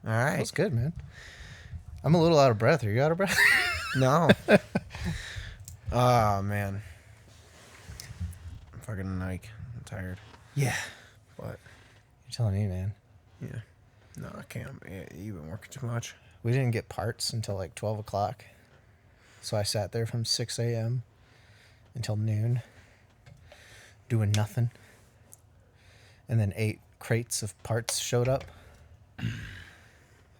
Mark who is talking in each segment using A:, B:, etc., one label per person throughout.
A: All right.
B: That's good, man. I'm a little out of breath. Are you out of breath?
A: No. Oh, man. I'm fucking, I'm tired.
B: Yeah.
A: But,
B: You're telling me, man.
A: yeah. No, I can't. You've been working too much.
B: We didn't get parts until 12 o'clock. So I sat there from 6 a.m. until noon doing nothing. And then 8 crates of parts showed up.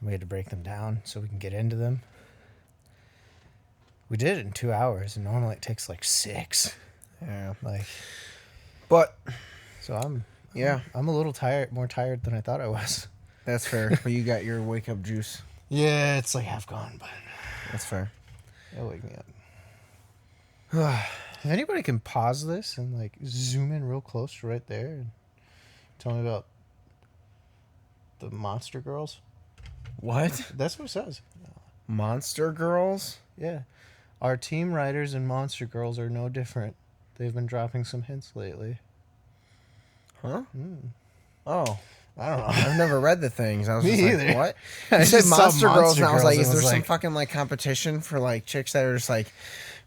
B: We had to break them down so we can get into them. We did it in 2 hours, and normally it takes 6.
A: Yeah.
B: But so
A: I'm
B: a little tired, more tired than I thought I was.
A: That's fair. But you got your wake up juice.
B: Yeah, it's half gone, but
A: that's fair.
B: It'll wake me up. If anybody can pause this and zoom in real close to right there and tell me about the Monster Girls.
A: What?
B: That's what it says.
A: Monster Girls?
B: Yeah. Our team riders and Monster Girls are no different. They've been dropping some hints lately.
A: Huh?
B: Oh. I don't know.
A: I've never read the things. I was
B: Me
A: just
B: either.
A: like, what?
B: I
A: You said
B: just saw
A: Monster Girls, and I was like,
B: Girls
A: is
B: and
A: there
B: was
A: some
B: like-
A: fucking competition for chicks that are just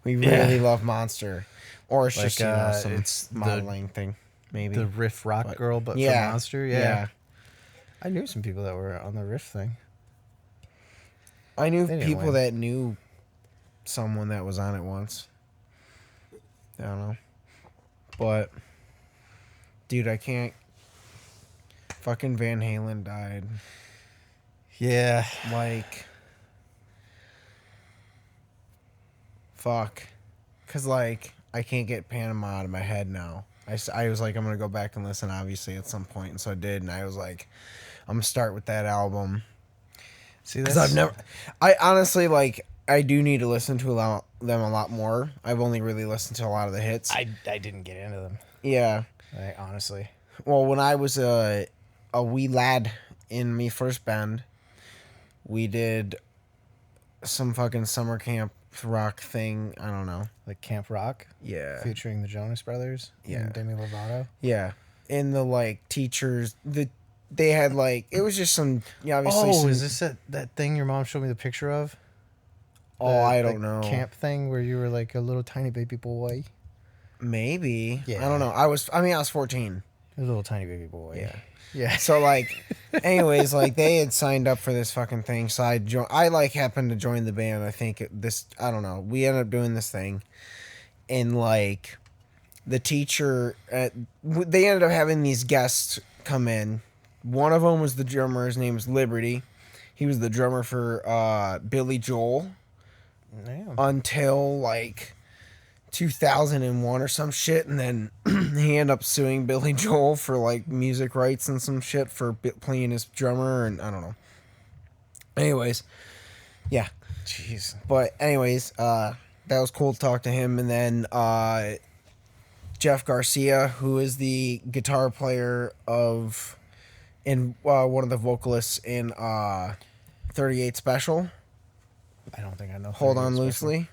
A: we really love Monster? Or it's just, some
B: it's
A: modeling thing, maybe.
B: The Riff Rock Girl, but for Monster?
A: Yeah.
B: I knew some people that were on the Riff thing.
A: I knew
B: They didn't
A: people
B: win.
A: that knew someone that was on it once. I don't know. But, dude, I can't. Fucking Van Halen died.
B: Yeah.
A: Fuck. Because, I can't get Panama out of my head now. I was like, I'm going to go back and listen, obviously, at some point. And so I did. And I was like, I'm going to start with that album.
B: See,
A: Because I honestly, I do need to listen to them a lot more. I've only really listened to a lot of the hits.
B: I didn't get into them.
A: Yeah.
B: Honestly.
A: Well, when I was a wee lad in me first band, we did some fucking summer camp rock thing. I don't know.
B: Like Camp Rock?
A: Yeah.
B: Featuring the Jonas Brothers?
A: Yeah.
B: And Demi Lovato?
A: Yeah. In the, teachers, they had, it was just some, obviously.
B: Oh, is this that thing your mom showed me the picture of?
A: I don't know.
B: Camp thing where you were a little tiny baby boy?
A: Maybe.
B: Yeah.
A: I don't know. I was 14.
B: A little tiny baby boy.
A: Yeah.
B: Yeah.
A: So anyways, they had signed up for this fucking thing. So I happened to join the band. I think I don't know. We ended up doing this thing, and the teacher, they ended up having these guests come in. One of them was the drummer. His name was Liberty. He was the drummer for Billy Joel.
B: Damn.
A: Until 2001 or some shit, and then he ended up suing Billy Joel for music rights and some shit for playing his drummer, and I don't know. Anyways, yeah.
B: Jeez.
A: But anyways, that was cool to talk to him, and then Jeff Garcia, who is the guitar player in one of the vocalists in 38 Special.
B: I don't think I know.
A: Hold On Loosely.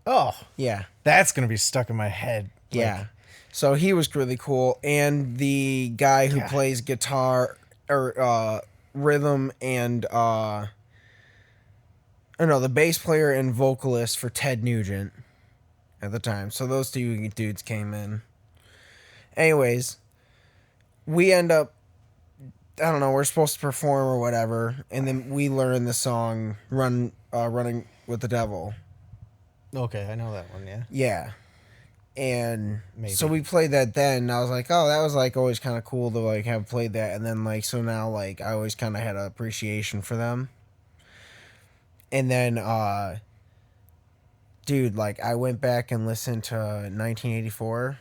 B: Oh,
A: yeah.
B: That's going to be stuck in my head.
A: Yeah. So he was really cool. And the guy who plays guitar or rhythm and the bass player and vocalist for Ted Nugent at the time. So those two dudes came in. Anyways, we end up, I don't know, we're supposed to perform or whatever, and then we learn the song Running with the Devil.
B: Okay, I know that one, yeah.
A: Yeah. And
B: Maybe.
A: So we played that then, and I was like, oh, that was always kind of cool to have played that. And then so now I always kind of had an appreciation for them. And then dude, I went back and listened to 1984.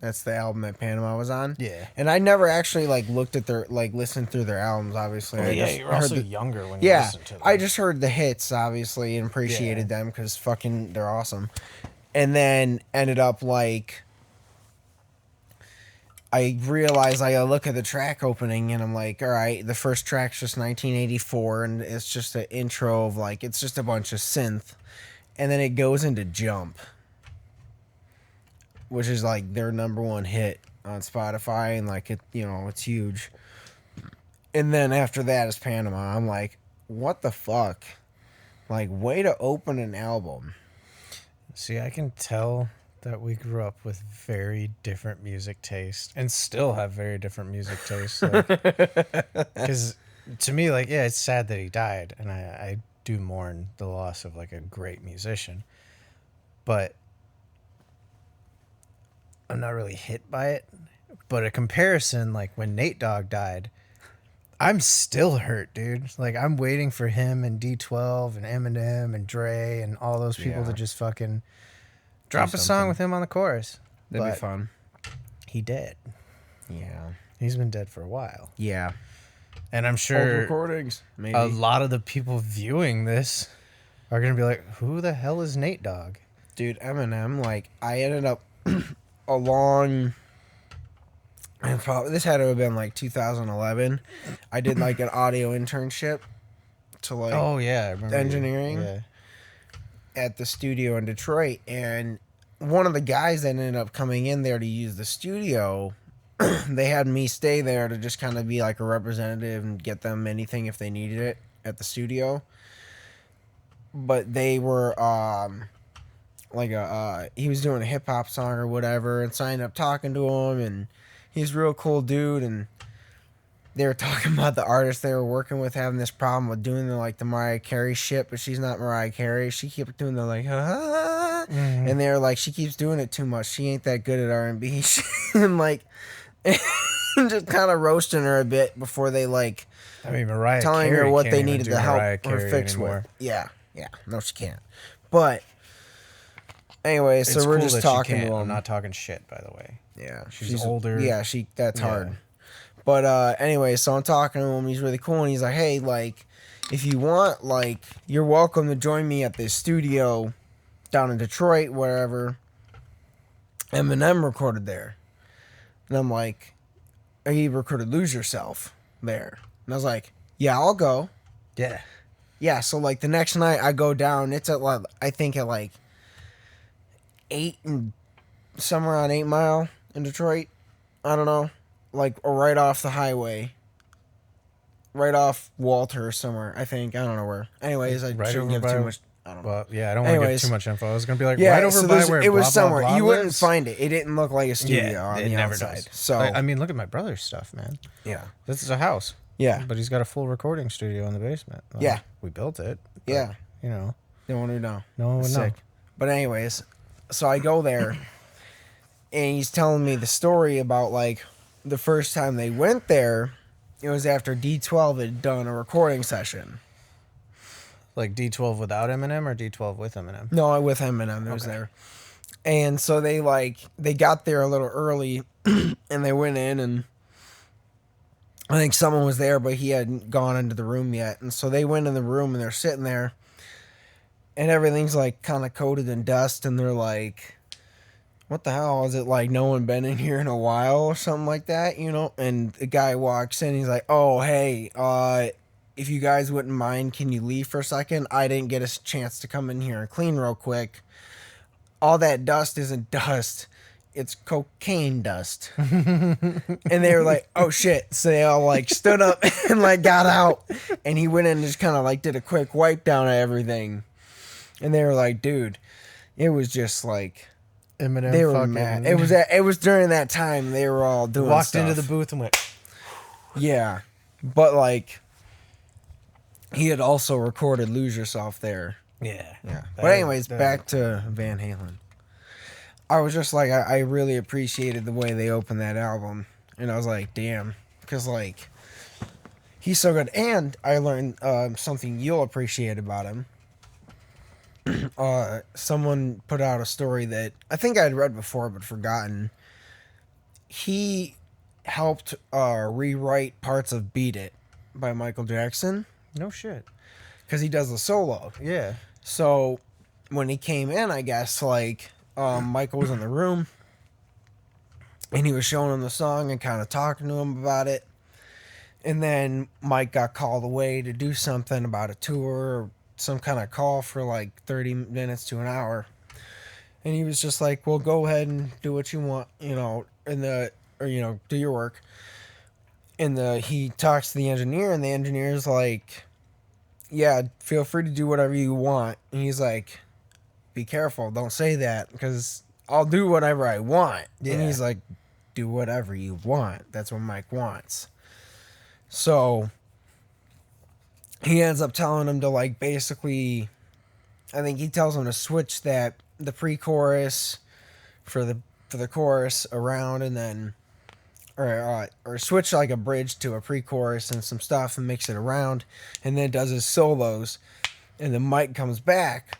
A: That's the album that Panama was on.
B: Yeah.
A: And I never actually looked at their listened through their albums, obviously.
B: Well,
A: I
B: you were also younger when you
A: yeah,
B: listened to them.
A: I just heard the hits, obviously, and appreciated them because fucking they're awesome. And then ended up I realized I look at the track opening and I'm like, all right, the first track's just 1984 and it's just an intro of it's just a bunch of synth, and then it goes into Jump, which is their number one hit on Spotify, and it's huge. And then after that is Panama. I'm like, what the fuck? Like, way to open an album.
B: See, I can tell that we grew up with very different music tastes and still have very different music tastes. Because to me, like, yeah, it's sad that he died, and I do mourn the loss of like a great musician, but I'm not really hit by it. But a comparison, like when Nate Dogg died, I'm still hurt, dude. Like, I'm waiting for him and D12 and Eminem and Dre and all those people to just fucking drop a song with him on the chorus.
A: That'd be fun.
B: He dead.
A: Yeah.
B: He's been dead for a while.
A: Yeah.
B: And I'm sure
A: Old recordings, maybe.
B: a lot of the people viewing this are going to be like, who the hell is Nate Dogg?
A: Dude, Eminem, like, I ended up this had to have been like 2011. I did like an audio internship to like
B: Oh, yeah. I remember
A: engineering at the studio in Detroit. And one of the guys that ended up coming in there to use the studio, they had me stay there to just kind of be like a representative and get them anything if they needed it at the studio. But they were he was doing a hip hop song or whatever, and signed up talking to him, and he's a real cool dude. And they were talking about the artist they were working with having this problem with doing the Mariah Carey shit, but she's not Mariah Carey. She kept doing the like, and they're like, she keeps doing it too much. She ain't that good at R&B, and like, just kind of roasting her a bit before they like.
B: I mean, Mariah
A: telling
B: Carey
A: her what
B: can't
A: they
B: even
A: needed
B: do
A: to help
B: Mariah
A: her
B: Carey
A: fix
B: anymore.
A: with. Yeah, no, she can't. But anyway, so
B: It's
A: we're
B: cool
A: just
B: that she
A: talking to
B: can't.
A: him.
B: I'm not talking shit, by the way.
A: Yeah,
B: she's older.
A: Yeah, that's hard. But anyway, so I'm talking to him. He's really cool, and he's like, "Hey, like, if you want, like, you're welcome to join me at this studio down in Detroit, wherever Eminem recorded there." And I'm like, "He recorded Lose Yourself there." And I was like, "Yeah, I'll go."
B: Yeah.
A: Yeah, so like the next night I go down. It's at like, I think at like 8 and somewhere on 8 Mile in Detroit. I don't know, like right off the highway, right off Walter or somewhere. I think, I don't know where. Anyways, I
B: Right
A: shouldn't
B: over
A: give
B: by-
A: too much. I don't know.
B: Well, yeah, I don't want to give
A: Anyways.
B: too much info. I was gonna be like,
A: Yeah,
B: right over
A: so
B: by where
A: it was
B: blah,
A: somewhere.
B: blah, blah
A: You wouldn't
B: lives?
A: find it. It didn't look like a studio
B: Yeah,
A: on
B: it
A: the
B: never
A: outside.
B: does.
A: So
B: I mean, look at my brother's stuff, man.
A: yeah,
B: This is a house.
A: yeah,
B: But he's got a full recording studio in the basement. Like,
A: Yeah.
B: we built it. But,
A: yeah.
B: you know,
A: No one would know.
B: no one would know.
A: Sick. But anyways, so I go there, and he's telling me the story about like the first time they went there. It was after D12 had done a recording session.
B: Like D12 without Eminem or D12 with Eminem?
A: No, with Eminem, it was there. And so they got there a little early, and they went in, and I think someone was there, but he hadn't gone into the room yet. And so they went in the room, and they're sitting there, and everything's like kind of coated in dust, and they're like, "What the hell? Is it like no one been in here in a while or something like that?" You know? And the guy walks in, he's like, "Oh, hey, if you guys wouldn't mind, can you leave for a second? I didn't get a chance to come in here and clean real quick. All that dust isn't dust. It's cocaine dust." And they were like, "Oh shit." So they all like stood up and like got out, and he went in and just kind of like did a quick wipe down of everything. And they were like, "Dude, it was just like
B: Eminem
A: they were
B: fucking
A: mad." It was during that time they were all doing
B: walked
A: stuff.
B: into the booth and went,
A: Yeah. But like he had also recorded Lose Yourself there.
B: yeah.
A: Yeah. But anyways, back to Van Halen. I was just like, I really appreciated the way they opened that album. And I was like, damn. Because, like, he's so good. And I learned something you'll appreciate about him. Someone put out a story that I think I'd read before but forgotten. He helped rewrite parts of Beat It by Michael Jackson.
B: No shit.
A: Because he does the solo.
B: Yeah.
A: So when he came in, I guess, like, Michael was in the room, and he was showing him the song and kind of talking to him about it. And then Mike got called away to do something about a tour or some kind of call for like 30 minutes to an hour. And he was just like, "Well, go ahead and do what you want, you know, do your work." And he talks to the engineer, and the engineer's like, yeah, feel free to do whatever you want. And he's like, be careful, don't say that, because I'll do whatever I want.
B: Yeah.
A: And he's like, do whatever you want. That's what Mike wants. So he ends up telling him to, like, basically, I think he tells him to switch the pre-chorus for the chorus around, and then or switch like a bridge to a pre-chorus and some stuff and mix it around, and then does his solos, and then Mike comes back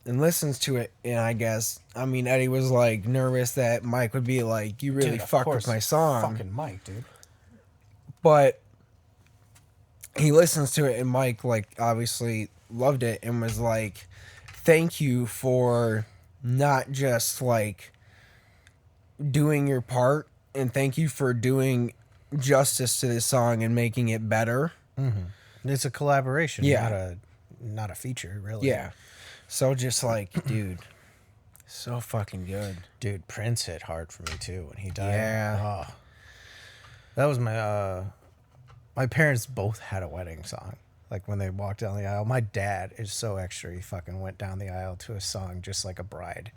A: and listens to it, and I mean Eddie was like nervous that Mike would be like, you really fucked with my song.
B: Fucking Mike, dude.
A: But he listens to it, and Mike, like, obviously loved it and was like, thank you for not just, like, doing your part, and thank you for doing justice to this song and making it better.
B: Mm-hmm. It's a collaboration,
A: Yeah.
B: not a feature, really.
A: Yeah. So just like, dude, so fucking good.
B: Dude, Prince hit hard for me too when he died.
A: Yeah.
B: Oh. That was my parents both had a wedding song. Like when they walked down the aisle. My dad is so extra. He fucking went down the aisle to a song just like a bride.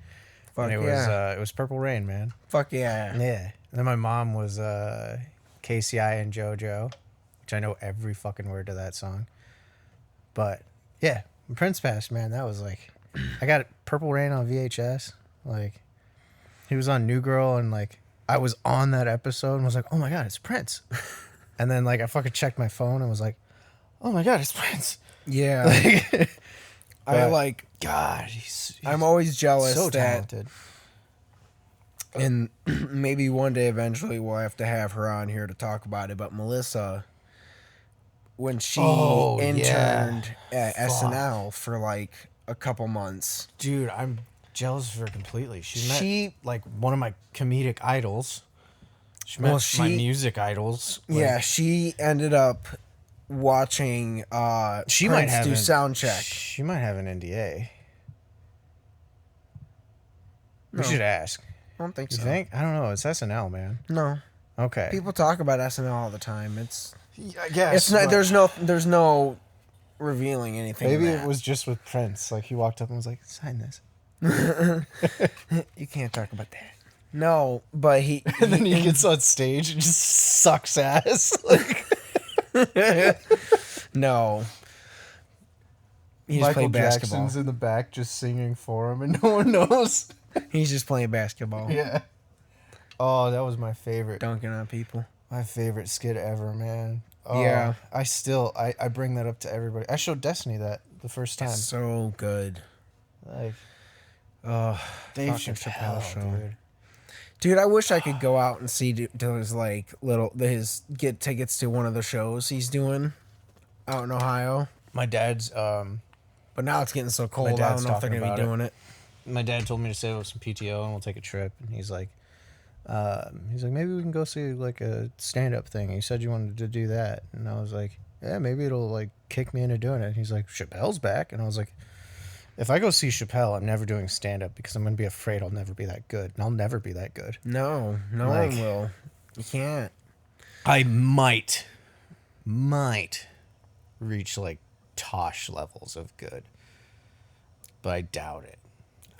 A: Fuck
B: and it was Purple Rain, man.
A: Fuck yeah.
B: Yeah. And then my mom was KCI and JoJo, which I know every fucking word to that song. But yeah, when Prince passed, man, that was like, I got Purple Rain on VHS. Like, he was on New Girl, and like, I was on that episode and was like, oh my God, it's Prince. And then like, I fucking checked my phone and was like, oh my God, it's Prince.
A: Yeah.
B: Like,
A: I like,
B: God, he's
A: I'm always jealous
B: so
A: that,
B: talented.
A: and maybe one day eventually we'll have to have her on here to talk about it, but Melissa, when she interned at SNL for like a couple months.
B: Dude, I'm jealous of her completely. She like one of my comedic idols. She met my music idols. Like,
A: Yeah, she ended up watching
B: she
A: Prince
B: might have
A: do
B: an,
A: sound check.
B: She might have an NDA.
A: No.
B: We should ask.
A: I don't think
B: You
A: so.
B: think? I don't know. It's SNL, man.
A: No.
B: Okay.
A: People talk about SNL all the time.
B: I guess.
A: It's not. There's no revealing anything.
B: Maybe
A: in
B: it was just with Prince. Like he walked up and was like, "Sign this."
A: that. You can't talk about that. No, but he
B: And then he gets on stage and just sucks ass. Like
A: no. He just
B: Michael
A: played basketball.
B: Jackson's in the back just singing for him, and no one knows.
A: He's just playing basketball.
B: Yeah. Oh, that was my favorite.
A: Dunking on people.
B: My favorite skit ever, man. Oh,
A: Yeah.
B: I bring that up to everybody. I showed Destiny that the first time.
A: So good.
B: Like,
A: Dave
B: fucking
A: Chappelle show.
B: dude.
A: Dude, I wish I could go out and see his like get tickets to one of the shows he's doing out in Ohio.
B: My dad's
A: But now it's getting so cold. I
B: dad's
A: don't know if they're
B: talking
A: gonna be
B: about
A: doing it.
B: my dad told me to save up some PTO and we'll take a trip. And he's like, maybe we can go see like a stand-up thing. He said you wanted to do that, and I was like, yeah, maybe it'll like kick me into doing it. And he's like, Chappelle's back, and I was like, if I go see Chappelle, I'm never doing stand-up because I'm gonna be afraid I'll never be that good, and I'll never be that good.
A: No
B: Like-
A: one will. You can't.
B: I might reach like Tosh levels of good, but I doubt it.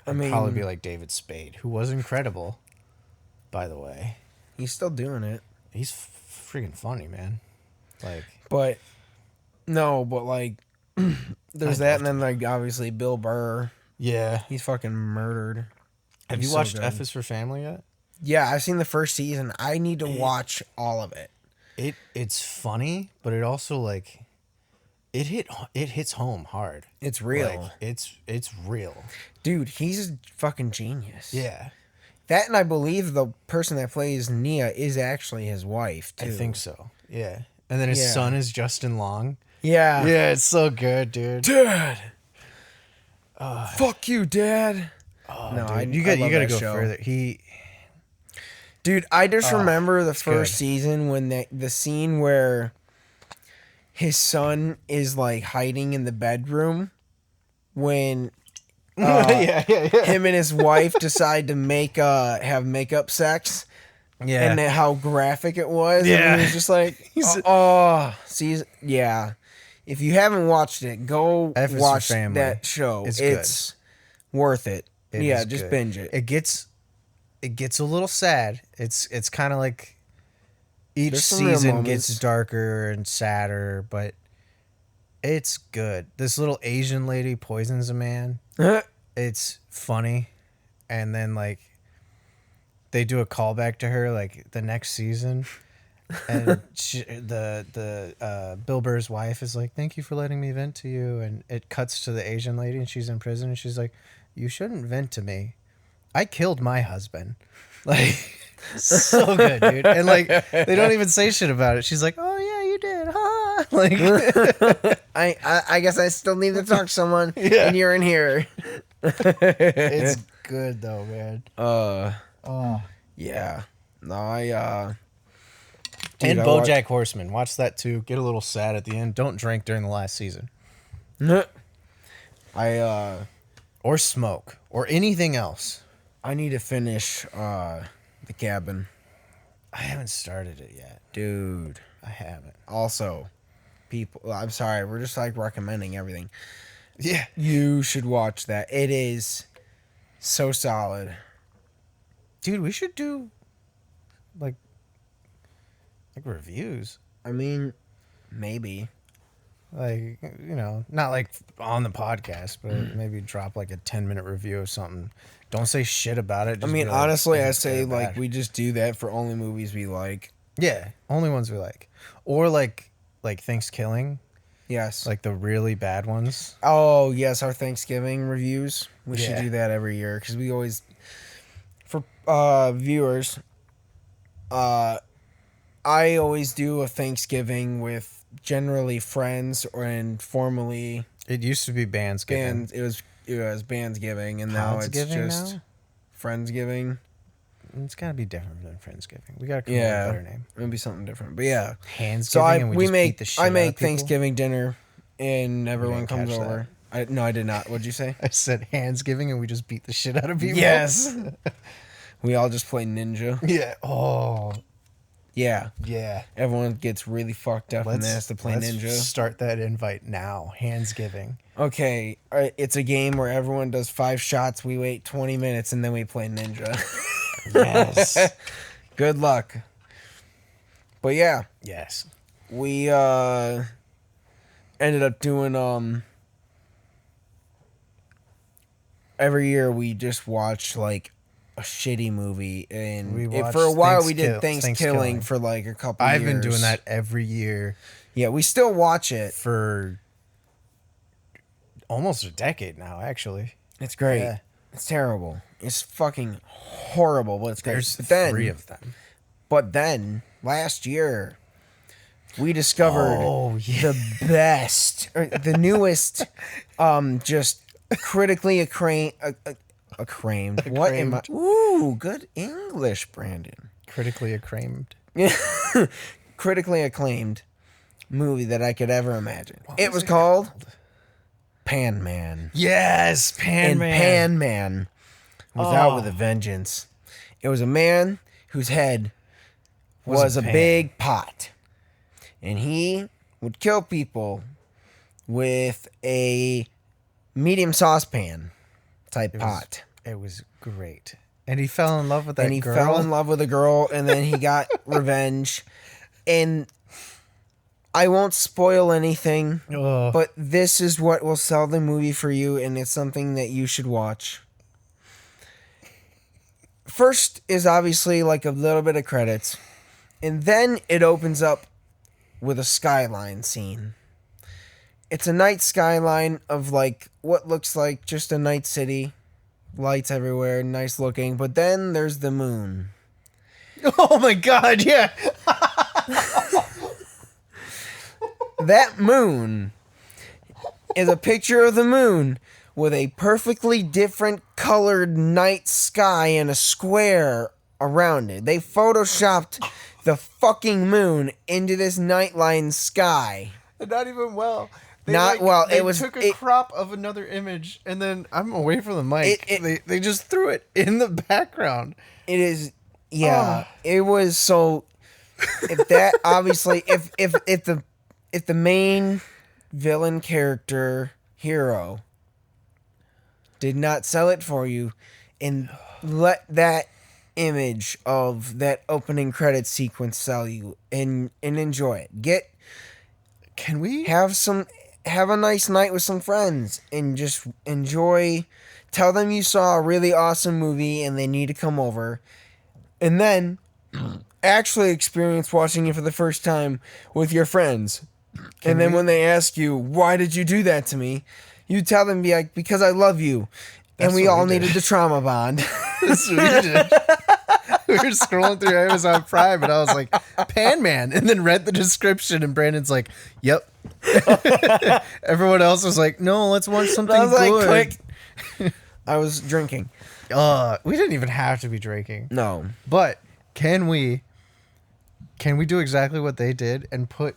A: I
B: I'd
A: mean,
B: probably be like David Spade, who was incredible, by the way.
A: he's still doing it.
B: He's freaking funny, man. Like,
A: But no, but like there's
B: I'd
A: that,
B: love
A: and then like obviously Bill Burr.
B: yeah.
A: He's fucking murdered.
B: Have
A: He's
B: you
A: so
B: watched
A: good.
B: F is for Family yet?
A: Yeah, I've seen the first season. I need to watch all of it.
B: It's funny, but it also like it hits home hard.
A: It's real.
B: Like, it's real.
A: Dude, he's a fucking genius.
B: Yeah.
A: That, and I believe the person that plays Nia is actually his wife, too.
B: I think so. Yeah. And then his
A: Yeah.
B: son is Justin Long.
A: Yeah.
B: Yeah, it's so good, dude.
A: Dad! Fuck you, Dad!
B: Oh,
A: No,
B: dude,
A: I
B: you gotta
A: love that
B: go
A: show.
B: further.
A: Dude, I just remember the first
B: good.
A: season when the scene where his son is like hiding in the bedroom when
B: yeah.
A: him and his wife decide to have makeup sex.
B: Yeah.
A: And how graphic it was.
B: Yeah.
A: And he was just like, yeah. If you haven't watched it, go
B: F is for
A: watch
B: Family.
A: that show.
B: It's
A: It's worth it.
B: It
A: Yeah,
B: is
A: just
B: good.
A: binge it.
B: It gets a little sad. It's kind of like each
A: There's some real
B: season gets
A: moments.
B: darker and sadder, but it's good. This little Asian lady poisons a man. It's funny, and then like they do a callback to her like the next season, and Bill Burr's wife is like, "Thank you for letting me vent to you," and it cuts to the Asian lady, and she's in prison, and she's like, "You shouldn't vent to me. I killed my husband." Like, so good, dude. And like they don't even say shit about it. She's like, "Oh yeah, you did, huh?" Like,
A: I guess I still need to talk to someone,
B: Yeah.
A: and you're in here.
B: it's good though, man. Oh.
A: Yeah. No, I dude,
B: And
A: I
B: BoJack Horseman. Watch that too. Get a little sad at the end. Don't drink during the last season.
A: I
B: Or smoke. Or anything else.
A: I need to finish The Cabin.
B: I haven't started it yet.
A: Dude.
B: I haven't.
A: Also, people, I'm sorry, we're just like recommending everything.
B: Yeah.
A: You should watch that. It is so solid.
B: Dude, we should do like reviews.
A: I mean, maybe.
B: Like, you know, not like on the podcast, but maybe drop like a 10-minute review of something. Don't say shit about it.
A: I
B: Just
A: mean,
B: be like,
A: honestly, I
B: "It's
A: say
B: good or
A: like
B: bad."
A: we just do that for only movies we like.
B: Yeah, only ones we like. Or like Thanksgiving,
A: Yes.
B: like the really bad ones.
A: Oh, yes, our Thanksgiving reviews. We should
B: Yeah.
A: do that every year because we always, for viewers, I always do a Thanksgiving with generally friends and formerly
B: It used to be Bandsgiving.
A: bands. It was Bandsgiving, and now it's
B: Podsgiving
A: just
B: now?
A: Friendsgiving.
B: It's got to be different than Friendsgiving. We got to come up
A: Yeah,
B: with a better name.
A: it'll be something different. But yeah,
B: Handsgiving,
A: so
B: and we just
A: make
B: beat the shit
A: I
B: out
A: make
B: of people?
A: Thanksgiving dinner, and everyone
B: didn't
A: comes
B: catch that.
A: over. No, I did not. What'd you say?
B: I said Handsgiving, and we just beat the shit out of people.
A: Yes. We all just play Ninja.
B: Yeah. Oh,
A: Yeah.
B: yeah.
A: Everyone gets really fucked up and has to play
B: let's
A: Ninja.
B: start that invite now. Handsgiving.
A: Okay, it's a game where everyone does 5 shots. We wait 20 minutes and then we play Ninja.
B: Yes.
A: Good luck. But yeah,
B: Yes.
A: we ended up doing every year we just watch like a shitty movie, and
B: We
A: for a
B: watched
A: while we did
B: Thanksgiving.
A: Thanksgiving for like a couple
B: I've
A: years.
B: been doing that every year
A: Yeah, we still watch it.
B: for almost a decade now, actually.
A: It's great.
B: Yeah.
A: It's terrible. It's fucking horrible, but it's great.
B: There's
A: But then,
B: 3 of them.
A: But then last year, we discovered
B: Oh, yeah.
A: the best, or the newest, just critically acclaimed. What am I? Ooh, good English, Brandon.
B: Critically acclaimed.
A: Critically acclaimed movie that I could ever imagine.
B: What
A: It was called Pan Man.
B: Yes,
A: And Pan Man was out with
B: Oh.
A: a vengeance. It was a man whose head was
B: Was a
A: a
B: pan.
A: big pot. And he would kill people with a medium saucepan type pot.
B: It was great. And he fell in love with that
A: And he
B: girl.
A: fell in love with a girl, and then he got revenge. And I won't spoil anything,
B: Oh.
A: but this is what will sell the movie for you, and it's something that you should watch. First is obviously like a little bit of credits, and then it opens up with a skyline scene. It's a night skyline of like what looks like just a night city, lights everywhere, nice looking, but then there's the moon.
B: Oh my god, yeah.
A: That moon is a picture of the moon with a perfectly different colored night sky and a square around it. They photoshopped the fucking moon into this nightline sky.
B: Not even well.
A: Not well,
B: They
A: it was-
B: took a
A: it-
B: crop of another image, and then I'm away from the mic.
A: It-
B: they just threw it in the background.
A: It is, yeah. It was so. If that obviously, if the main villain character hero did not sell it for you, and let that image of that opening credit sequence sell you, and enjoy it.
B: Can we
A: Have a nice night with some friends and just enjoy. Tell them you saw a really awesome movie and they need to come over, and then actually experience watching it for the first time with your friends. And then when they ask you, why did you do that to me? You tell them, be like, because I love you. And
B: That's
A: we
B: what
A: all
B: we did.
A: needed to trauma bond.
B: That's what we did. We were scrolling through Amazon Prime, and I was like, Pan Man, and then read the description, and Brandon's like, yep. Everyone else was like, no, let's watch something
A: I was like,
B: good.
A: quick. I was drinking.
B: We didn't even have to be drinking.
A: No.
B: But can we do exactly what they did and put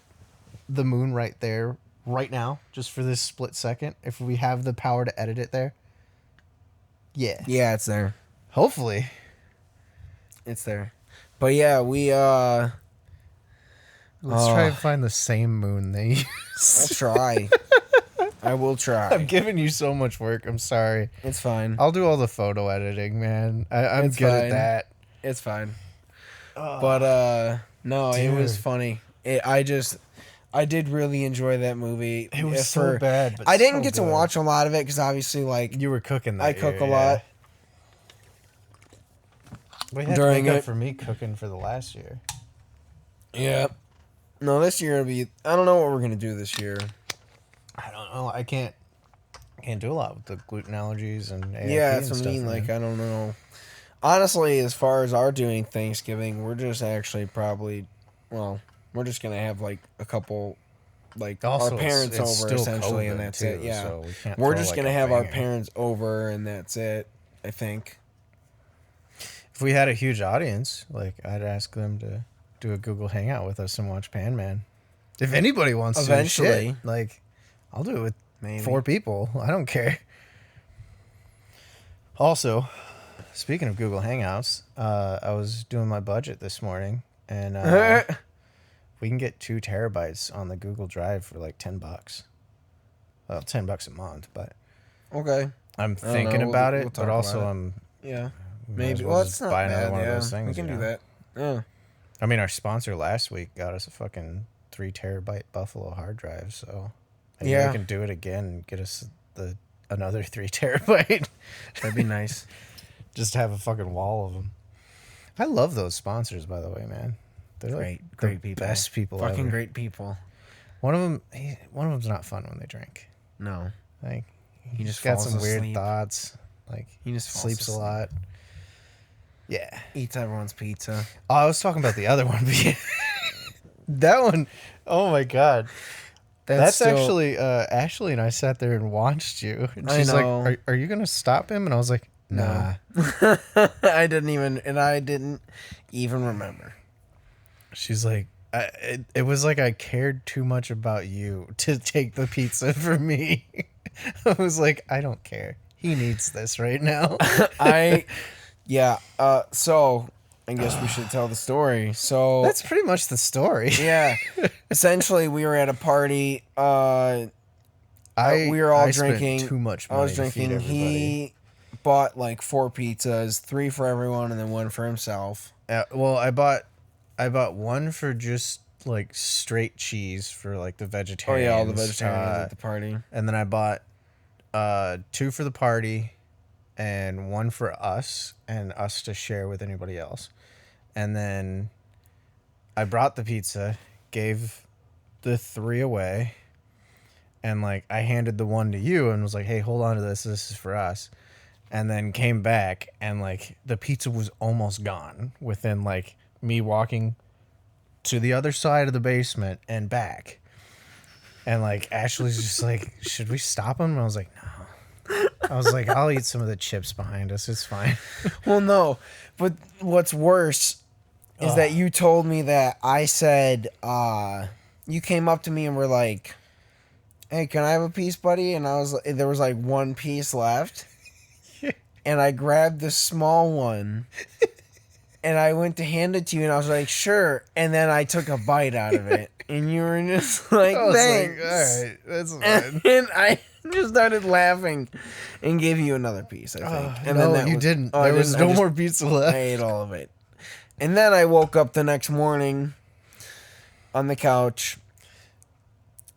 B: the moon right there, right now, just for this split second, if we have the power to edit it there? Yeah.
A: Yeah, it's there.
B: Hopefully.
A: It's there. But yeah, we
B: Let's try and find the same moon they use.
A: I'll try. I will try.
B: I'm giving you so much work. I'm sorry.
A: It's fine.
B: I'll do all the photo editing, man. I'm
A: It's
B: good
A: fine.
B: at that.
A: It's fine. But no, it was
B: Dude.
A: funny. I did really enjoy that movie.
B: It was so bad, but
A: I didn't
B: so
A: get to
B: good.
A: watch a lot of it because obviously, like,
B: You were cooking that
A: I cook
B: year,
A: a lot.
B: We had
A: during
B: to make
A: it.
B: up for me cooking for the last year.
A: Yeah. No, this year it'll be. I don't know what we're gonna do this year.
B: I don't know. I can't do a lot with the gluten allergies and AFP
A: Yeah,
B: and
A: that's what I
B: stuff,
A: mean. Like,
B: man.
A: I don't know. Honestly, as far as our doing Thanksgiving, we're just actually probably, well, we're just gonna have like a couple, like
B: Also,
A: our parents
B: it's
A: over
B: still
A: essentially,
B: COVID
A: and that's
B: too,
A: it. Yeah,
B: so we can't
A: we're
B: throw,
A: just
B: like,
A: gonna
B: a
A: have our
B: banger.
A: parents over, and that's it. I think.
B: If we had a huge audience, like, I'd ask them to do a Google Hangout with us and watch Pan Man. If anybody wants
A: Eventually.
B: to, shit, like, I'll do it with
A: Maybe.
B: 4 people. I don't care. Also, speaking of Google Hangouts, I was doing my budget this morning, and we can get 2 terabytes on the Google Drive for like $10. Well, $10 a month, but
A: Okay.
B: I'm
A: I don't
B: thinking
A: know.
B: about
A: We'll
B: it.
A: talk
B: But also,
A: about it.
B: I'm
A: Yeah.
B: might
A: Maybe.
B: as
A: Well,
B: just
A: it's not
B: buy
A: bad.
B: another one
A: Yeah,
B: of those things.
A: we can
B: you
A: do
B: know?
A: that. Yeah.
B: I mean, our sponsor last week got us a fucking 3 terabyte Buffalo hard drive, so maybe
A: Yeah.
B: we can do it again and get us another 3 terabyte.
A: That'd be nice.
B: Just have a fucking wall of them. I love those sponsors, by the way, man. They're like
A: Great
B: the
A: people.
B: best people
A: Fucking
B: ever.
A: great people.
B: One of them's not fun when they drink.
A: No.
B: Like
A: He just
B: got
A: falls
B: some weird
A: asleep.
B: thoughts. Like
A: He just falls
B: sleeps a
A: asleep.
B: lot. Yeah.
A: Eats everyone's pizza.
B: Oh, I was talking about the other one. That one, oh my god. That's
A: still-
B: actually Ashley and I sat there and watched you. And
A: I
B: she's
A: know.
B: like, are you gonna stop him? And I was like, nah.
A: I didn't even remember.
B: She's like, it was like I cared too much about you to take the pizza from me. I was like, I don't care. He needs this right now.
A: So I guess we should tell the story. So
B: That's pretty much the story.
A: yeah. Essentially we were at a party, we were all
B: I spent
A: drinking.
B: too much
A: I
B: money
A: was
B: to feed
A: drinking.
B: everybody.
A: He bought like 4 pizzas, 3 for everyone and then 1 for himself.
B: Well, I bought one for just like straight cheese for like the
A: Oh
B: vegetarians.
A: yeah, all the vegetarians at the party.
B: And then I bought 2 for the party and 1 for us and us to share with anybody else. And then I brought the pizza, gave the 3 away, and like I handed the 1 to you and was like, "Hey, hold on to this. This is for us." And then came back and like the pizza was almost gone within like me walking to the other side of the basement and back. And like Ashley's just like, "Should we stop him?" And I was like, "No." I was like, "I'll eat some of the chips behind us. It's fine."
A: Well, no, but what's worse is that you told me that I said, you came up to me and were like, "Hey, can I have a piece, buddy?" And there was like 1 piece left. And I grabbed the small one And I went to hand it to you, and I was like, sure. And then I took a bite out of it, and you were just like,
B: I was
A: thanks.
B: like, all right, that's fine.
A: And I just started laughing and gave you another piece, I think. And
B: no,
A: then
B: you didn't.
A: Oh, I
B: There was
A: didn't.
B: no more pizza
A: I
B: left.
A: ate all of it. And then I woke up the next morning on the couch,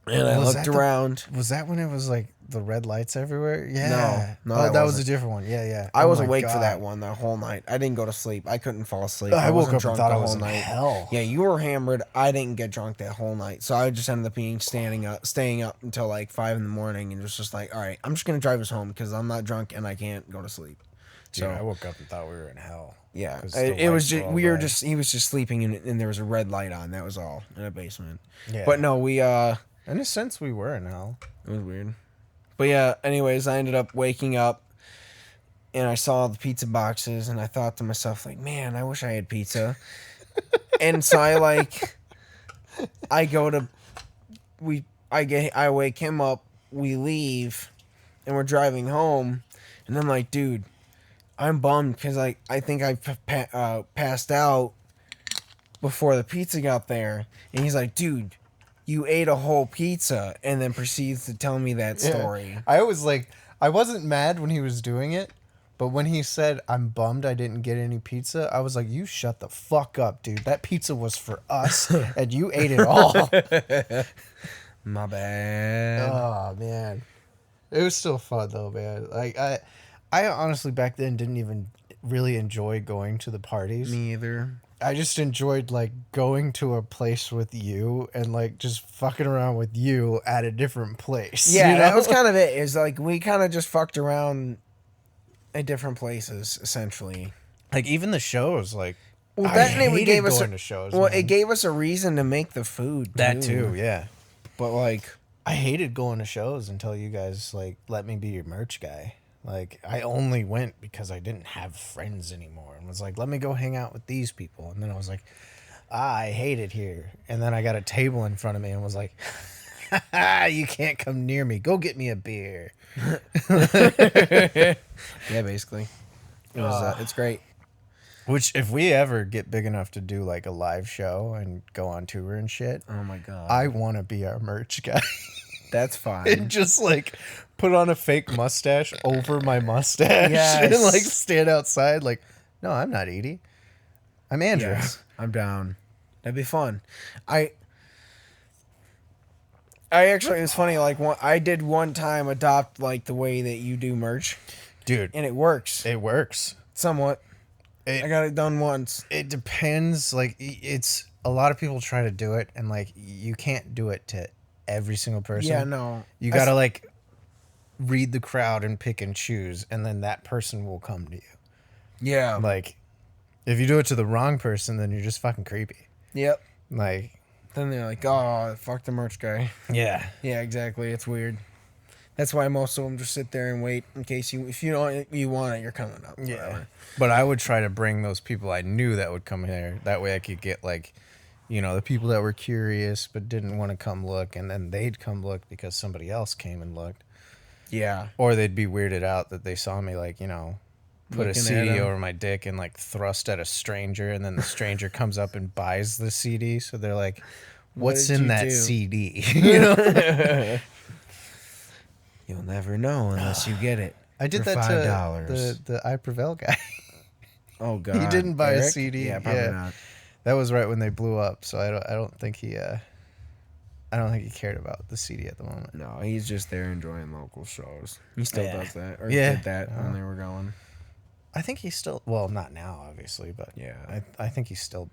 A: and I looked around.
B: Was that when it was like the red lights everywhere? Yeah.
A: No,
B: Oh,
A: that
B: that was a
A: wasn't.
B: different one. Yeah, yeah.
A: I
B: Oh
A: was
B: my
A: awake for that
B: God.
A: one the whole night. I didn't go to sleep. I couldn't fall asleep.
B: I woke
A: wasn't
B: up and
A: drunk
B: thought
A: the
B: I was
A: whole
B: in
A: night.
B: hell.
A: Yeah, you were hammered. I didn't get drunk that whole night, so I just ended up being staying up until like 5 in the morning, and it was just like, all right, I'm just gonna drive us home because I'm not drunk and I can't go to sleep.
B: Dude,
A: So
B: I woke up and thought we were in hell.
A: yeah,
B: 'Cause the
A: it was
B: lights
A: just
B: all
A: we were
B: red.
A: just he was just sleeping and there was a red light on. That was all in a basement.
B: Yeah.
A: But no, we
B: In a sense, we were in hell.
A: it was weird. But yeah, anyways, I ended up waking up and I saw the pizza boxes and I thought to myself, like, man, I wish I had pizza. And so I go to I wake him up, we leave, and we're driving home, and I'm like, dude, I'm bummed because I think I passed out before the pizza got there. And he's like, dude, you ate a whole pizza, and then proceeds to tell me that story.
B: I was like, I wasn't mad when he was doing it, but when he said, I'm bummed I didn't get any pizza, I was like, you shut the fuck up, dude. That pizza was for us, and you ate it all.
A: My bad.
B: Oh, man. It was still fun, though, man. Like, I honestly back then didn't even really enjoy going to the parties.
A: Me either.
B: I just enjoyed like going to a place with you and like just fucking around with you at a different place.
A: Yeah,
B: you know?
A: that was kind of it. Is like we kind of just fucked around at different places, essentially.
B: like even the shows. Like,
A: Well,
B: I
A: that
B: hated
A: gave us
B: going to shows.
A: well,
B: man.
A: it gave us a reason to make the food.
B: that too. Yeah,
A: But like,
B: I hated going to shows until you guys like let me be your merch guy. Like I only went because I didn't have friends anymore and was like, let me go hang out with these people. And then I was like, I hate it here. And then I got a table in front of me and was like, you can't come near me. Go get me a beer.
A: yeah, basically, it was. It's great.
B: Which if we ever get big enough to do like a live show and go on tour and shit,
A: Oh my god,
B: I want to be our merch guy.
A: that's fine.
B: And just like put on a fake mustache over my mustache
A: Yes.
B: and like stand outside like, no, I'm not Edie. I'm Andrew.
A: Yes, I'm down. That'd be fun. I actually, it's funny. Like I did one time adopt like the way that you do merch,
B: Dude,
A: and it works
B: it works.
A: somewhat.
B: It,
A: I got it done once.
B: it depends. Like it's a lot of people try to do it and like you can't do it to every single person.
A: Yeah, no.
B: You got to like read the crowd and pick and choose and then that person will come to you.
A: Yeah.
B: Like if you do it to the wrong person then you're just fucking creepy.
A: Yep.
B: Like
A: Then they're like, "Oh, fuck the merch guy."
B: yeah.
A: Yeah, exactly. It's weird. That's why most of them just sit there and wait in case if you don't you want it, you're coming up.
B: Yeah.
A: Whatever.
B: But I would try to bring those people I knew that would come here. That way I could get like, you know, the people that were curious but didn't want to come look and then they'd come look because somebody else came and looked.
A: Yeah.
B: Or they'd be weirded out that they saw me like, you know, put a
A: Looking at
B: CD
A: 'em.
B: over my dick and like thrust at a stranger and then the stranger comes up and buys the CD. So they're like, what's
A: did
B: in
A: you
B: that
A: do?
B: CD? You know?
A: You'll never know unless you get it.
B: I did
A: for
B: that
A: $5.
B: to the I Prevail guy.
A: Oh god.
B: He didn't buy a
A: Eric?
B: CD.
A: Yeah, probably
B: Yeah.
A: not.
B: That was right when they blew up, so I don't think he cared about the CD at the moment.
A: No, he's just there enjoying local shows. He still
B: Yeah.
A: does that, or
B: Yeah.
A: did that when they were going.
B: I think he still not now obviously, but
A: Yeah.
B: I think he still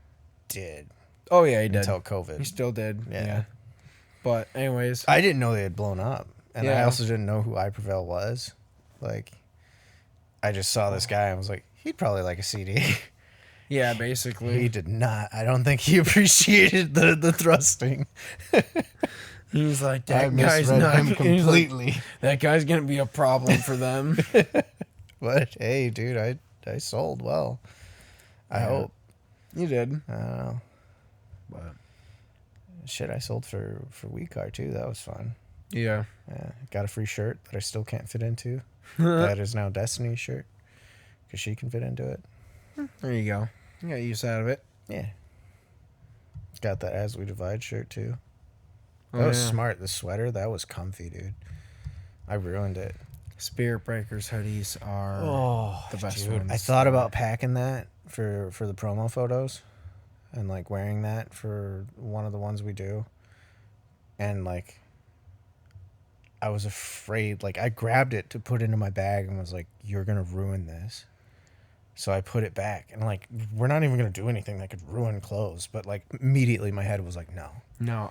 B: did
A: Oh yeah, he did.
B: until COVID.
A: He still did.
B: Yeah.
A: Yeah. But anyways,
B: I didn't know they had blown up, and I
A: Yeah.
B: also didn't know who I Prevail was. Like, I just saw this guy and was like, he'd probably like a CD.
A: yeah,
B: He
A: basically,
B: did not. I don't think he appreciated the thrusting.
A: he was like,
B: I
A: "That guy's
B: misread
A: not
B: him
A: he's like,
B: completely.
A: that guy's gonna be a problem for them."
B: But hey, dude, I sold well. I
A: Yeah.
B: hope.
A: You did,
B: I don't know.
A: but
B: Shit, I sold for WeCar too. That was fun.
A: yeah,
B: Yeah, got a free shirt that I still can't fit into. That is now Destiny's shirt because she can fit into it.
A: there you go. You got use out of it.
B: Yeah. Got that As We Divide shirt too. That
A: Oh,
B: was
A: yeah.
B: smart. The sweater, that was comfy, dude. I ruined it.
A: Spirit Breakers hoodies are the best
B: dude.
A: ones.
B: I thought about packing that for the promo photos and like wearing that for one of the ones we do. And like I was afraid, like I grabbed it to put into my bag and was like, you're gonna ruin this. So I put it back and like we're not even gonna do anything that could ruin clothes. But like immediately my head was like, no.
A: No,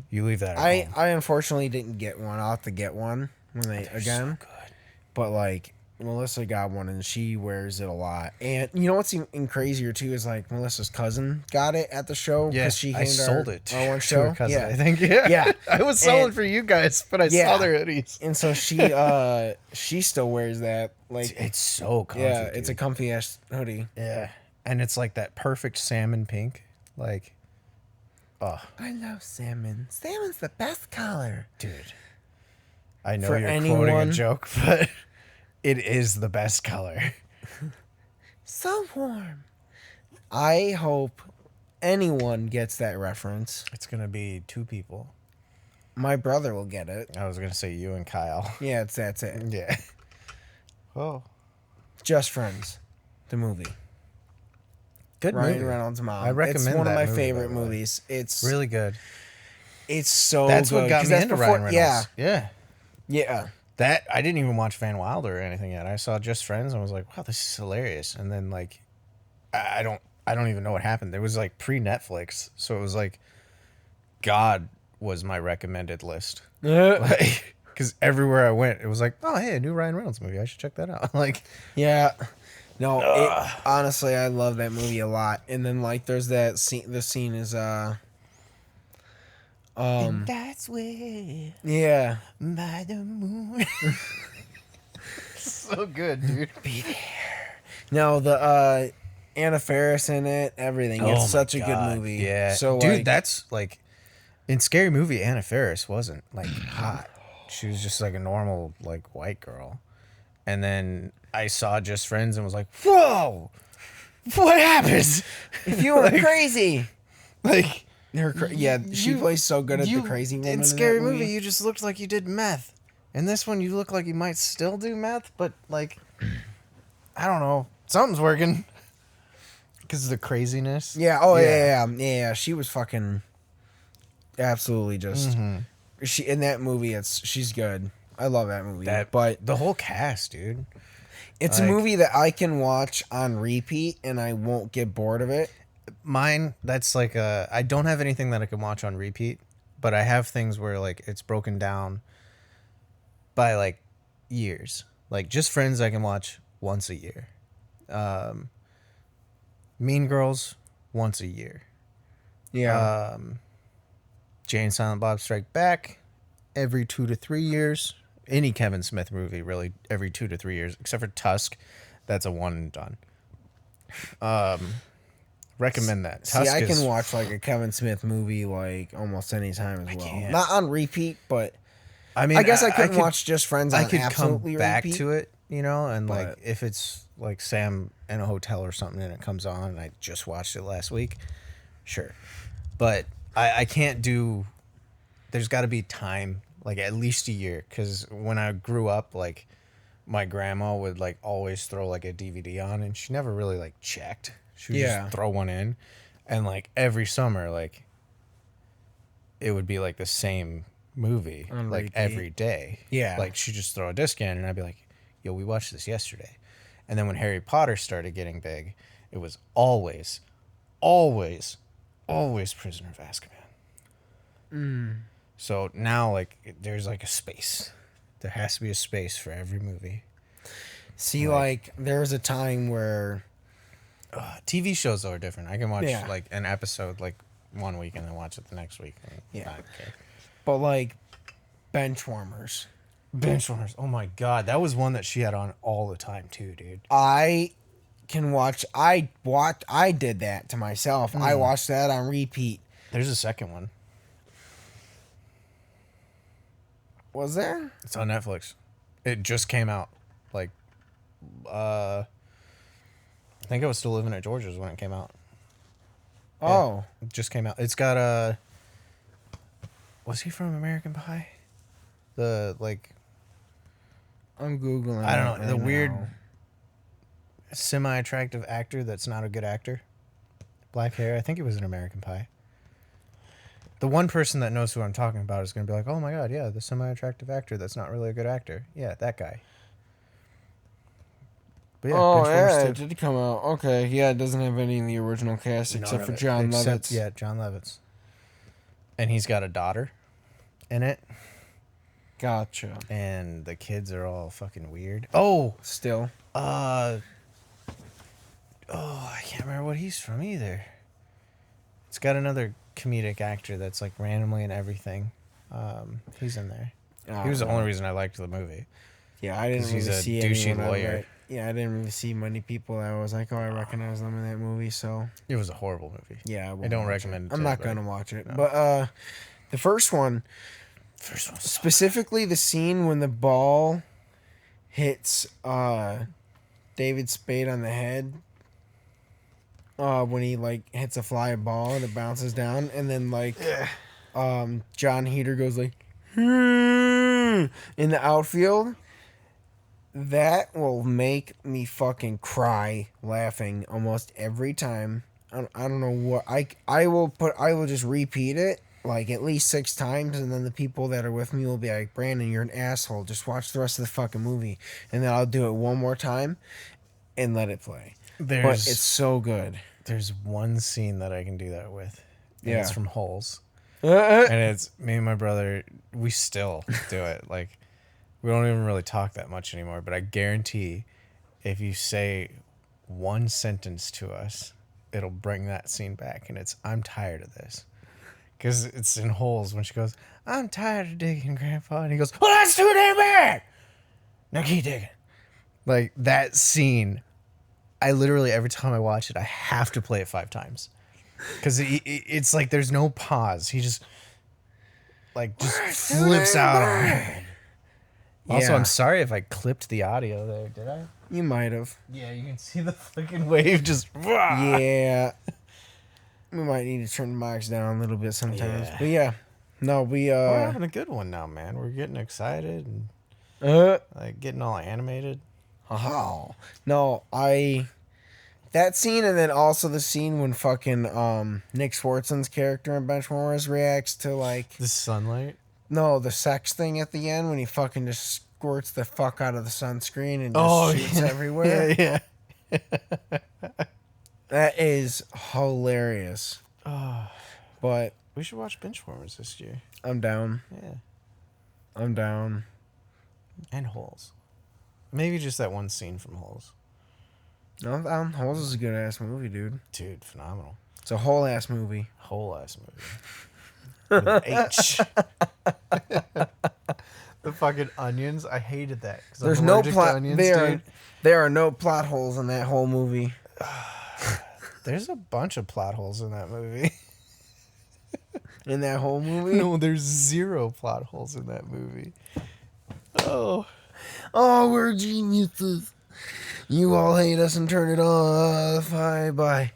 B: You leave that at
A: I
B: home.
A: unfortunately didn't get one. I'll have to get one when they
B: They're
A: again.
B: so good.
A: But like Melissa got one and she wears it a lot. And you know what's even crazier too is like Melissa's cousin got it at the show
B: Yeah,
A: she
B: I
A: came
B: sold it
A: our one
B: to
A: show.
B: her cousin,
A: Yeah,
B: I think. Yeah.
A: Yeah.
B: I was selling
A: And-
B: for you guys, but I
A: Yeah.
B: saw their hoodies.
A: and so she still wears that. Like
B: It's so comfy.
A: yeah, it's a
B: dude.
A: comfy ass hoodie.
B: Yeah. And it's like that perfect salmon pink. Like, oh,
A: I love salmon. Salmon's the best color.
B: dude. I know
A: For
B: you're quoting
A: anyone-
B: a joke, but it is the best color.
A: So warm. I hope anyone gets that reference.
B: It's going to be 2 people.
A: My brother will get it.
B: I was going to say you and Kyle.
A: Yeah, that's it.
B: Yeah. Oh.
A: Just Friends, the movie.
B: Good
A: Ryan
B: movie.
A: Reynolds' mom.
B: I recommend
A: It's one of
B: that
A: my
B: movie,
A: favorite
B: by the way.
A: movies. It's
B: Really good.
A: It's so
B: That's
A: good.
B: what got
A: 'Cause
B: me
A: that's
B: into
A: before-
B: Ryan Reynolds. Yeah.
A: Yeah.
B: That I didn't even watch Van Wilder or anything yet. I saw Just Friends and was like, "Wow, this is hilarious." And then like, I don't even know what happened. It was like pre-Netflix, so it was like, God was my recommended list. Like, because everywhere I went, it was like, "Oh, hey, a new Ryan Reynolds movie. I should check that out." Like,
A: Yeah. No, honestly, I love that movie a lot. And then like, there's that scene. The scene is
B: that's where
A: yeah.
B: by the moon. So good, dude. Be there.
A: No, the Anna Faris in it, everything. It's such a good movie.
B: Yeah.
A: So
B: dude,
A: like,
B: that's like in Scary Movie, Anna Faris wasn't like hot. She was just like a normal like white girl. And then I saw Just Friends and was like, "Whoa, what happened?"
A: if you were crazy,
B: Like
A: she plays so good at the crazy woman
B: in
A: that
B: Scary Movie. You just looked like you did meth. In this one, you look like you might still do meth, but like, I don't know, something's working. Because of the craziness.
A: Yeah. Oh yeah. She was fucking absolutely just. She in that movie. She's good. I love that movie. But
B: the whole cast, dude.
A: it's a
B: like-
A: movie that I can watch on repeat and I won't get bored of it.
B: Mine, that's like I don't have anything that I can watch on repeat, but I have things where like it's broken down by like years. Like Just Friends, I can watch once a year. Mean Girls, once a year.
A: Yeah.
B: Jay and Silent Bob Strike Back, every 2 to 3 years. Any Kevin Smith movie, really, every 2 to 3 years, except for Tusk. That's a one and done. Recommend that.
A: See,
B: Tusk
A: I
B: is
A: can watch like a Kevin Smith movie like almost any time as well.
B: can't.
A: Not on repeat, but
B: I mean,
A: I guess I couldn't
B: could-
A: watch Just Friends on
B: I could come
A: absolutely
B: back
A: repeat.
B: to it, you know, and
A: but-
B: like if it's like Sam in a hotel or something and it comes on and I just watched it last week, sure. But I can't do. There's got to be time, like at least a year, because when I grew up, like my grandma would like always throw like a DVD on, and she never really like checked. She would
A: Yeah.
B: just throw one in, and like every summer, like it would be like the same movie,
A: On
B: like
A: repeat.
B: every day.
A: Yeah.
B: Like she'd just throw a disc in, and I'd be like, "Yo, we watched this yesterday." And then when Harry Potter started getting big, it was always, always, always Prisoner of Azkaban. So now, like, there's like a space. There has to be a space for every movie.
A: See, like there was a time where
B: TV shows though are different. I can watch
A: Yeah.
B: like an episode like one week and then watch it the next week. And
A: Yeah.
B: not care.
A: but like Benchwarmers.
B: Benchwarmers. Oh my god, that was one that she had on all the time too, dude.
A: I can watch. I did that to myself. I watched that on repeat.
B: There's a second one.
A: Was there?
B: It's on Netflix. It just came out. Like, I think I was still living at George's when it came out.
A: Oh,
B: It just came out. It's got a. Was he from American Pie? The like
A: I'm googling.
B: I don't
A: it
B: know, the
A: right
B: weird
A: now.
B: semi-attractive actor that's not a good actor. Black hair. I think he was in American Pie. The one person that knows who I'm talking about is going to be like, "Oh my god, yeah, the semi-attractive actor that's not really a good actor." Yeah, that guy. But yeah,
A: Oh
B: Benchwarmers
A: yeah,
B: 2.
A: it did come out. Okay, yeah, it doesn't have any in the original cast
B: None
A: except
B: of
A: for
B: it.
A: John
B: Except,
A: Lovitz.
B: yeah, John Lovitz. And he's got a daughter in it.
A: Gotcha.
B: And the kids are all fucking weird. Oh,
A: Still,
B: I can't remember what he's from either. It's got another comedic actor that's like randomly in everything. He's in there. He was the only reason I liked the movie.
A: Yeah, I didn't
B: 'Cause
A: really
B: he's a
A: see
B: douchey
A: anyone
B: lawyer.
A: Yeah, I didn't really see many people that I was like, oh, I recognize them in that movie. So
B: It was a horrible movie.
A: yeah,
B: I don't recommend it.
A: I'm
B: to
A: not
B: everybody.
A: gonna watch it.
B: No.
A: But the first one, specifically the scene when the ball hits David Spade on the head. When he like hits a fly ball and it bounces down, and then like John Heater goes like in the outfield. That will make me fucking cry laughing almost every time. I don't know what I will just repeat it like at least 6 times, and then the people that are with me will be like, Brandon, you're an asshole, just watch the rest of the fucking movie, and then I'll do it one more time and let it play. But it's so good.
B: There's one scene that I can do that with. And
A: Yeah.
B: It's from Holes. And it's me and my brother, we still do it. Like, we don't even really talk that much anymore, but I guarantee if you say one sentence to us, it'll bring that scene back. And it's, I'm tired of this. Because it's in Holes when she goes, I'm tired of digging, Grandpa. And he goes, well, that's too damn bad. Now keep digging. Like, that scene, I literally, every time I watch it, I have to play it 5 times. Because it's like there's no pause. He just, like, just flips out on it. Also,
A: Yeah.
B: I'm sorry if I clipped the audio there. Did I?
A: You might have.
B: Yeah, you can see the fucking wave just.
A: Yeah. We might need to turn the mics down a little bit sometimes.
B: Yeah.
A: But yeah. No, we
B: We're having a good one now, man. We're getting excited and like getting all animated.
A: Oh. No, that scene, and then also the scene when fucking Nick Swartzen's character in Benchwarmers reacts to like
B: The sunlight.
A: the sex thing at the end when he fucking just squirts the fuck out of the sunscreen and just shoots everywhere.
B: Yeah.
A: That is hilarious. But
B: We should watch Benchwarmers this year.
A: I'm down.
B: Yeah.
A: I'm down.
B: And Holes. Maybe just that one scene from Holes.
A: No, I'm down. Holes is a good ass movie, dude.
B: Dude, phenomenal.
A: It's a whole ass movie.
B: Whole ass movie. With H. The fucking onions. I hated that.
A: There's no plot. There are no plot holes in that whole movie.
B: There's a bunch of plot holes in that movie.
A: In that whole movie?
B: No, there's 0 plot holes in that movie. Oh,
A: we're geniuses. You all hate us and turn it off. Bye.